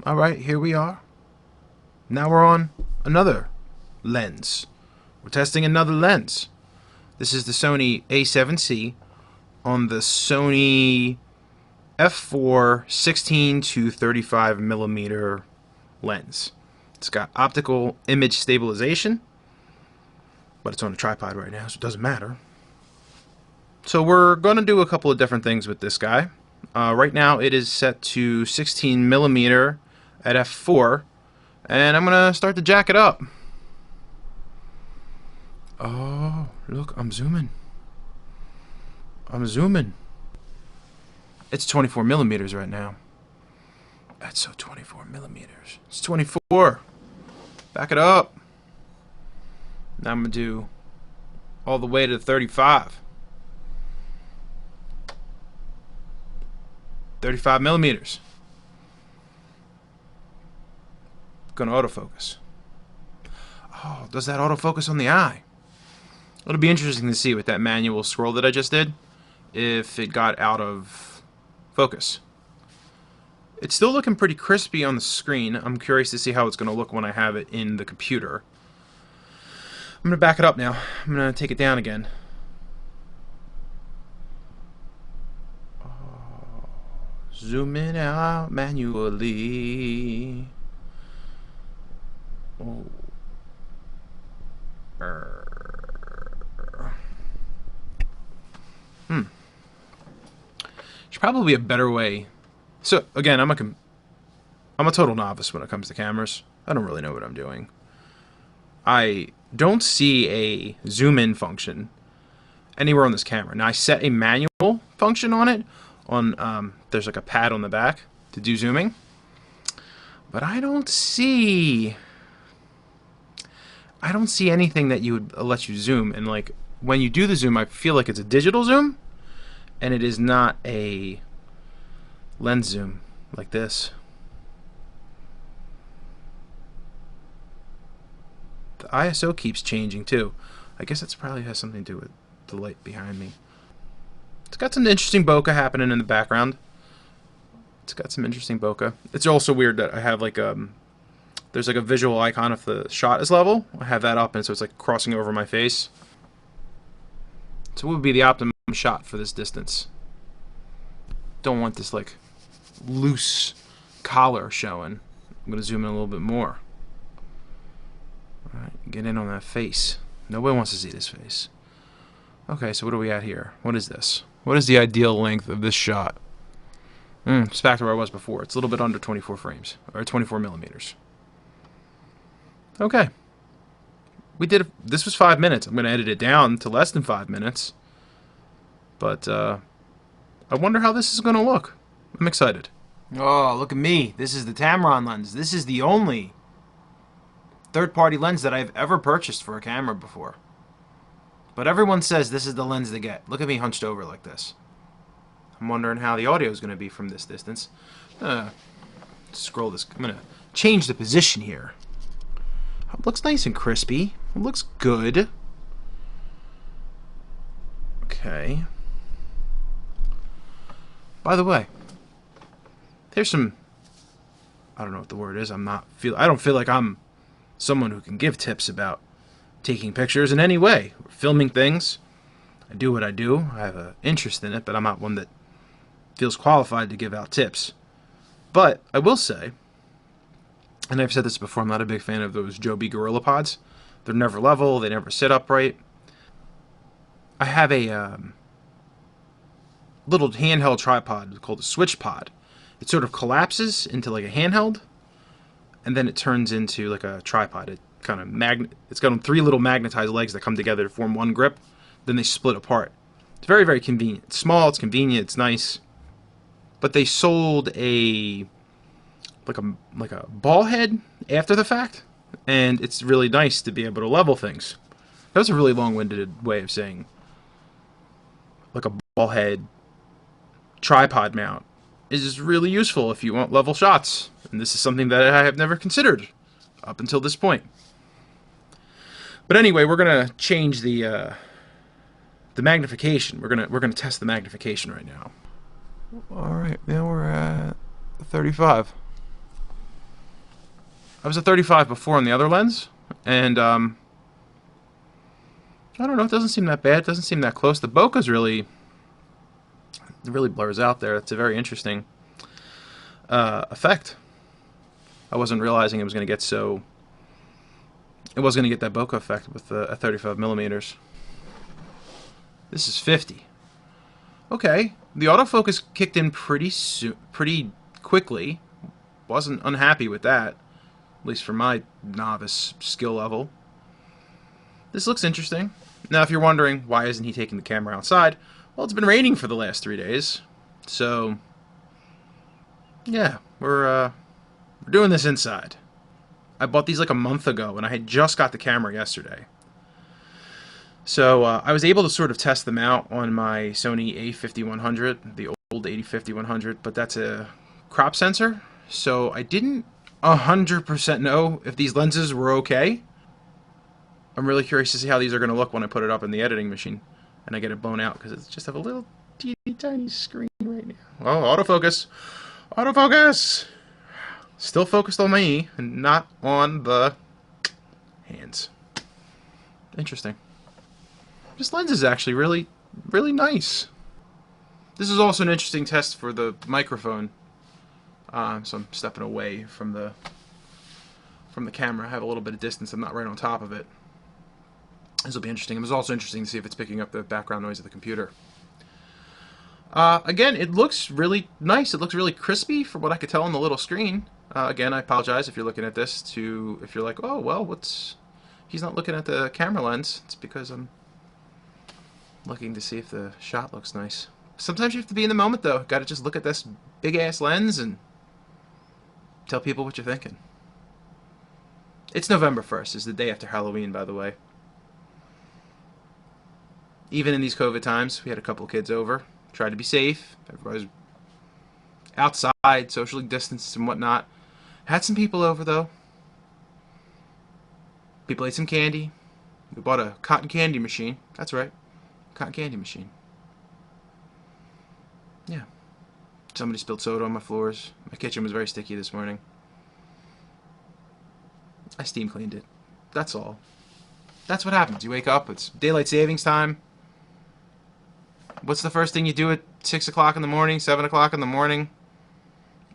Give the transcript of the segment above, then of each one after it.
Alright, here we are. Now we're on another lens. We're testing another lens. This is the Sony A7C on the Sony f4 16 to 35 millimeter lens. It's got optical image stabilization, but it's on a tripod right now, so it doesn't matter. So we're going to do a couple of different things with this guy. Right now it is set to 16 millimeter at f4, and I'm going to start to jack it up. Oh, look, I'm zooming. It's 24 millimeters right now. That's so 24 millimeters. It's 24. Back it up. Now I'm going to do all the way to 35. 35 millimeters. Going to autofocus. Oh, does that autofocus on the eye? It'll be interesting to see with that manual scroll that I just did, if it got out of focus. It's still looking pretty crispy on the screen. I'm curious to see how it's going to look when I have it in the computer. I'm going to back it up now. I'm going to take it down again. Zoom in out manually. Oh. Should probably be a better way. So again, I'm a total novice when it comes to cameras. I don't really know what I'm doing. I don't see a zoom in function anywhere on this camera. Now I set a manual function on it. There's like a pad on the back to do zooming, but I don't see anything that you would let you zoom. And like when you do the zoom, I feel like it's a digital zoom, and it is not a lens zoom like this. The ISO keeps changing too. I guess that's probably has something to do with the light behind me. It's got some interesting bokeh happening in the background. It's also weird that I have like there's like a visual icon if the shot is level. I have that up, and so it's like crossing over my face. So what would be the optimum shot for this distance? Don't want this like loose collar showing. I'm gonna zoom in a little bit more. Alright, get in on that face. Nobody wants to see this face. Okay, so what are we at here? What is this? What is the ideal length of this shot? It's back to where I was before. It's a little bit under 24 frames, or 24 millimeters. Okay. This was 5 minutes. I'm going to edit it down to less than 5 minutes. But, I wonder how this is going to look. I'm excited. Oh, look at me. This is the Tamron lens. This is the only third-party lens that I've ever purchased for a camera before. But everyone says this is the lens to get. Look at me hunched over like this. I'm wondering how the audio is going to be from this distance. Scroll this. I'm going to change the position here. It looks nice and crispy. It looks good. Okay. By the way, there's some, I don't know what the word is. I don't feel like I'm someone who can give tips about taking pictures in any way, filming things. I do what I do. I have an interest in it, but I'm not one that feels qualified to give out tips. But I will say, and I've said this before, I'm not a big fan of those Joby Gorilla Pods. They're never level. They never sit upright. I have a little handheld tripod called a switch pod. It sort of collapses into like a handheld, and then it turns into like a tripod. It kind of it's got 3 little magnetized legs that come together to form one grip. Then they split apart. It's very, very convenient. It's small. It's convenient. It's nice. But they sold a ball head after the fact, and it's really nice to be able to level things. That was a really long-winded way of saying like a ball head tripod mount is really useful if you want level shots, and this is something that I have never considered up until this point. But anyway, we're gonna change the magnification. We're gonna test the magnification right now. All right, now we're at 35. I was at 35 before on the other lens, and I don't know, it doesn't seem that bad. It doesn't seem that close. The bokeh's really, it really blurs out there. It's a very interesting effect. I wasn't realizing it was going to get so. It was going to get that bokeh effect with a 35 millimeters. This is 50. Okay, the autofocus kicked in pretty quickly. Wasn't unhappy with that, at least for my novice skill level. This looks interesting. Now, if you're wondering why isn't he taking the camera outside, well, it's been raining for the last 3 days, so yeah, we're doing this inside. I bought these like a month ago, and I had just got the camera yesterday. So I was able to sort of test them out on my Sony A5100, the old A5100, but that's a crop sensor, so I didn't 100% know if these lenses were okay. I'm really curious to see how these are going to look when I put it up in the editing machine and I get it blown out, because it's just have a little teeny tiny screen right now. Oh, autofocus! Autofocus! Still focused on my E and not on the hands. Interesting. This lens is actually really, really nice. This is also an interesting test for the microphone. So I'm stepping away from the camera. I have a little bit of distance. I'm not right on top of it. This will be interesting. It was also interesting to see if it's picking up the background noise of the computer. Again, it looks really nice. It looks really crispy from what I could tell on the little screen. Again, I apologize if you're looking at this if you're like, oh, well, he's not looking at the camera lens. It's because I'm looking to see if the shot looks nice. Sometimes you have to be in the moment, though. Got to just look at this big-ass lens and tell people what you're thinking. It's November 1st. It's the day after Halloween, by the way. Even in these COVID times, we had a couple of kids over. Tried to be safe. Everybody's outside, socially distanced and whatnot. Had some people over, though. People ate some candy. We bought a cotton candy machine. That's right. Cotton candy machine. Yeah. Somebody spilled soda on my floors. My kitchen was very sticky this morning. I steam cleaned it. That's all. That's what happens. You wake up, it's daylight savings time. What's the first thing you do at 6 o'clock in the morning, 7 o'clock in the morning?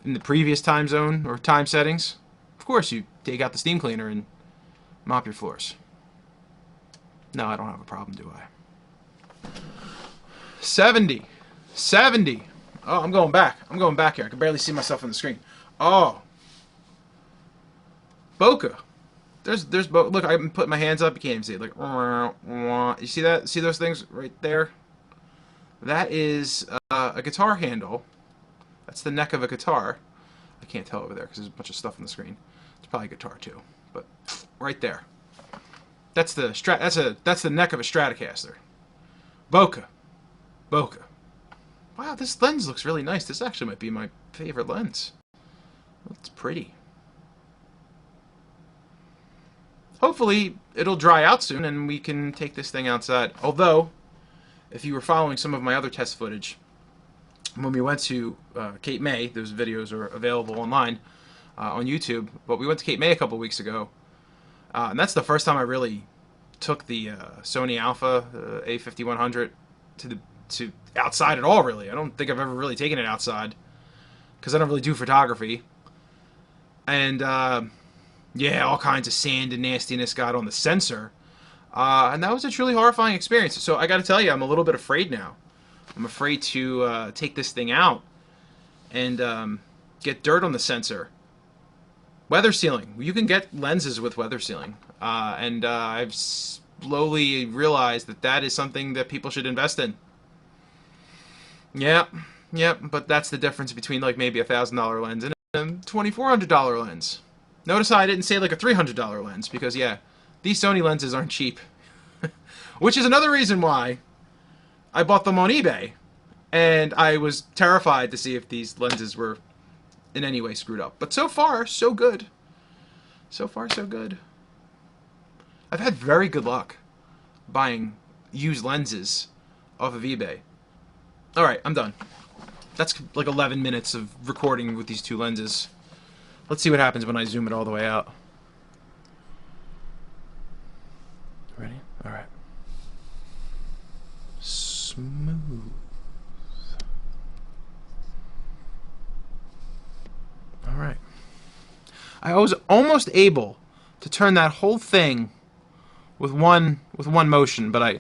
In the previous time zone or time settings? Of course, you take out the steam cleaner and mop your floors. No, I don't have a problem, do I? 70. 70. Oh, I'm going back. I'm going back here. I can barely see myself on the screen. Oh. Bokeh. Look, I'm putting my hands up. You can't even see it. Like, you see that? See those things right there? That is a guitar handle. That's the neck of a guitar. I can't tell over there because there's a bunch of stuff on the screen. It's probably a guitar too, but right there. That's the neck of a Stratocaster. Bokeh. Bokeh. Wow, this lens looks really nice. This actually might be my favorite lens. It's pretty. Hopefully, it'll dry out soon and we can take this thing outside. Although, if you were following some of my other test footage, when we went to Cape May, those videos are available online on YouTube, but we went to Cape May a couple weeks ago, and that's the first time I really took the Sony Alpha A5100 to outside at all, really. I don't think I've ever really taken it outside, because I don't really do photography. And, yeah, all kinds of sand and nastiness got on the sensor. And that was a truly horrifying experience. So I got to tell you, I'm a little bit afraid now. I'm afraid to take this thing out and get dirt on the sensor. Weather sealing. You can get lenses with weather sealing. And I've slowly realized that is something that people should invest in. Yeah, but that's the difference between like maybe a $1,000 lens and a $2,400 lens. Notice how I didn't say like a $300 lens, because yeah, these Sony lenses aren't cheap. Which is another reason why I bought them on eBay, and I was terrified to see if these lenses were in any way screwed up. But so far, so good. So far, so good. I've had very good luck buying used lenses off of eBay. Alright, I'm done. That's like 11 minutes of recording with these two lenses. Let's see what happens when I zoom it all the way out. Ready? All right. Smooth. All right. I was almost able to turn that whole thing with one motion, but I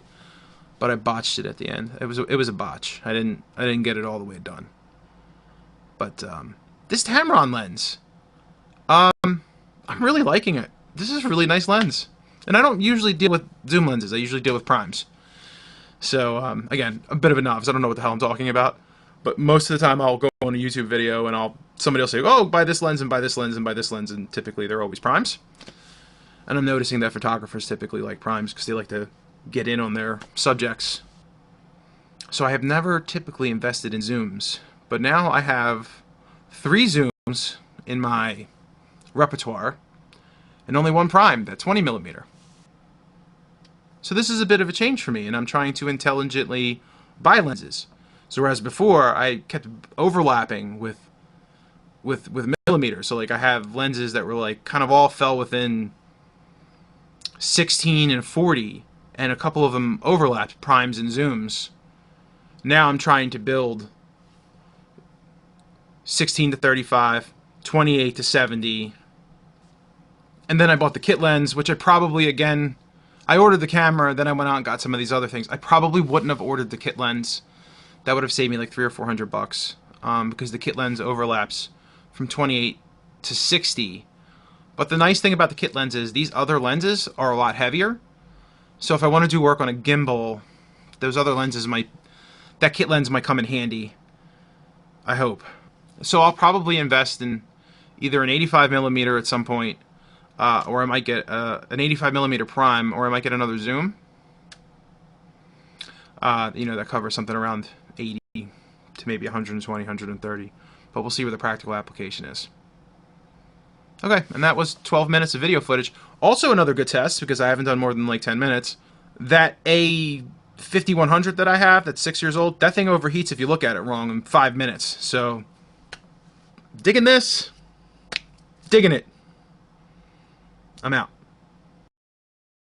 botched it at the end. It was a botch. I didn't get it all the way done. But this Tamron lens, I'm really liking it. This is a really nice lens, and I don't usually deal with zoom lenses. I usually deal with primes. So again, a bit of a novice. I don't know what the hell I'm talking about. But most of the time, I'll go on a YouTube video and somebody will say, "Oh, buy this lens and buy this lens and buy this lens," and typically they're always primes. And I'm noticing that photographers typically like primes because they like to get in on their subjects. So I have never typically invested in zooms, but now I have 3 zooms in my repertoire and only 1 prime, that 20mm. So this is a bit of a change for me, and I'm trying to intelligently buy lenses. So whereas before I kept overlapping with millimeters, so like I have lenses that were like kind of all fell within 16 and 40, and a couple of them overlapped, primes and zooms. Now I'm trying to build 16 to 35, 28 to 70, and then I bought the kit lens, which I probably, again, I ordered the camera, then I went out and got some of these other things. I probably wouldn't have ordered the kit lens. That would have saved me like $300 or $400, because the kit lens overlaps from 28 to 60. But the nice thing about the kit lens is these other lenses are a lot heavier. So if I want to do work on a gimbal, those other lenses that kit lens might come in handy, I hope. So I'll probably invest in either an 85mm at some point, or I might get an 85mm prime, or I might get another zoom. You know, that covers something around 80 to maybe 120, 130. But we'll see where the practical application is. Okay, and that was 12 minutes of video footage. Also another good test, because I haven't done more than like 10 minutes. That A5100 that I have, that's 6 years old, that thing overheats if you look at it wrong in 5 minutes. So, digging this, digging it. I'm out.